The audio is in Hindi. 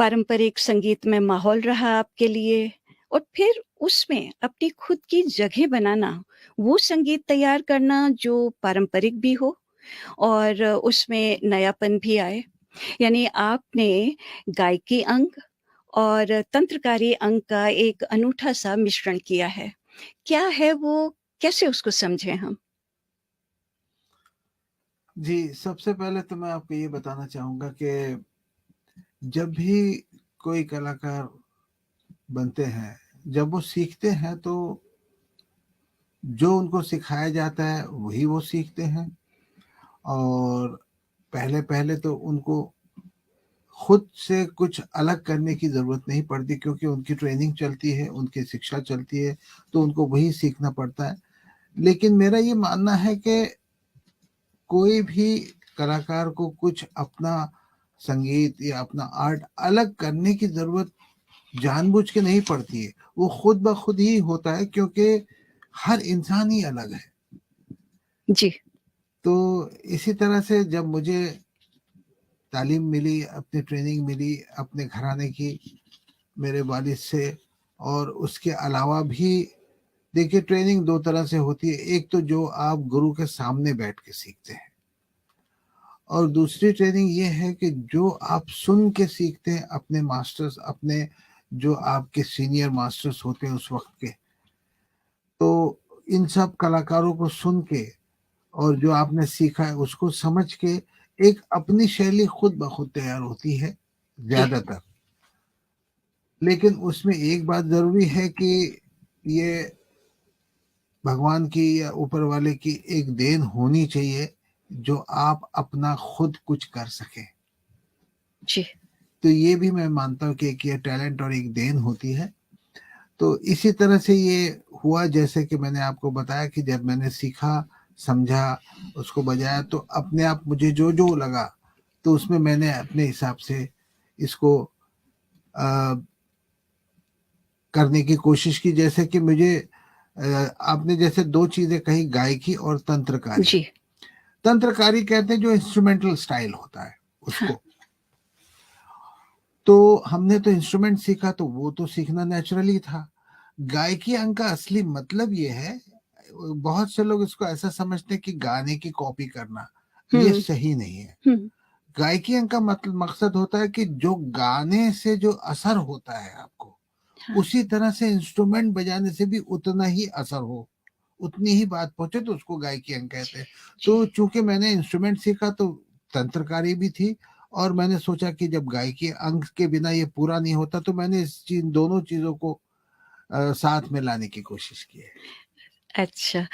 पारंपरिक संगीत में माहौल रहा आपके लिए और फिर उसमें अपनी खुद की जगह बनाना, वो संगीत तैयार करना जो पारंपरिक भी हो और उसमें नयापन भी आए। यानी आपने गायकी अंग और तंत्रकारी अंग का एक अनूठा-सा मिश्रण किया है। क्या है वो? कैसे उसको समझें हम? जी, सबसे पहले तो मैं आपको ये बताना चाहूँगा कि जब भी कोई कलाकार बनते हैं, जब वो सीखते हैं तो जो उनको सिखाया जाता है वही वो सीखते हैं और पहले-पहले तो उनको खुद से कुछ अलग करने की ज़रूरत नहीं पड़ती क्योंकि उनकी ट्रेनिंग चलती है, उनकी शिक्षा चलती है, तो उनको वही सीखना पड़ता है। लेकिन मेरा ये मानना है कि कोई भी कलाकार को कुछ अपना संगीत या अपना आर्ट अलग करने की ज़रूरत जानबूझ के नहीं पड़ती है। वो खुद ब खुद ही होता है क्योंकि हर इंसान ही अलग है। जी। तो इसी तरह से जब मुझे तालीम मिली, अपनी ट्रेनिंग मिली अपने घराने की, मेरे वालिद से और उसके अलावा भी देखिए ट्रेनिंग 2 तरह से होती है। एक तो जो आप गुरु के सामने बैठ के सीखते हैं और दूसरी ट्रेनिंग ये है कि जो आप सुन के सीखते हैं अपने मास्टर्स, अपने जो आपके सीनियर मास्टर्स होते हैं उस वक़्त के। तो इन सब कलाकारों को सुन के और जो आपने सीखा है उसको समझ के एक अपनी शैली खुद ब खुद तैयार होती है जी। ज़्यादातर। लेकिन उसमें एक बात ज़रूरी है कि ये भगवान की या ऊपर वाले की एक देन होनी चाहिए, जो आप अपना खुद कुछ कर सकें। जी। तो ये भी मैं मानता हूँ कि एक ये टैलेंट और एक देन होती है। तो इसी तरह से ये हुआ जैसे कि मैंने आपको बताया कि जब मैंने सीखा, समझा, उसको बजाया तो अपने आप मुझे जो-जो लगा, तो उसमें मैंने अपने हिसाब से इसको अ, करने की कोशिश की। जैसे कि मुझे आपने जैसे 2 चीज़ें कही गायकी और तंत्रकारी। जी। तंत्रकारी कहते हैं जो इंस्ट्रूमेंटल स्टाइल होता है हाँ। उसको। तो हमने तो इंस्ट्रूमेंट सीखा तो वो तो सीखना नेचुरली था। गायकी अंग का असली मतलब ये है, बहुत से लोग इसको ऐसा समझते हैं कि गाने की कॉपी करना, ये हुँ, सही नहीं है। हुँ। गायकी अंग का मकसद होता है कि जो गाने से जो असर होता है आपको, हाँ। उसी तरह से इंस्ट्रूमेंट बजाने से भी उतना ही असर हो, उतनी ही बात पहुँचे तो उसको गायकी अंग कहते हैं। जी। तो चूँकि मैंने इंस्ट्रूमेंट सीखा तो तंत्रकारी भी थी और मैंने सोचा कि जब गायकी अंग के बिना ये पूरा नहीं होता तो मैंने इस चीज़ दोनों चीज़ों को साथ में लाने की कोशिश की है। अच्छा।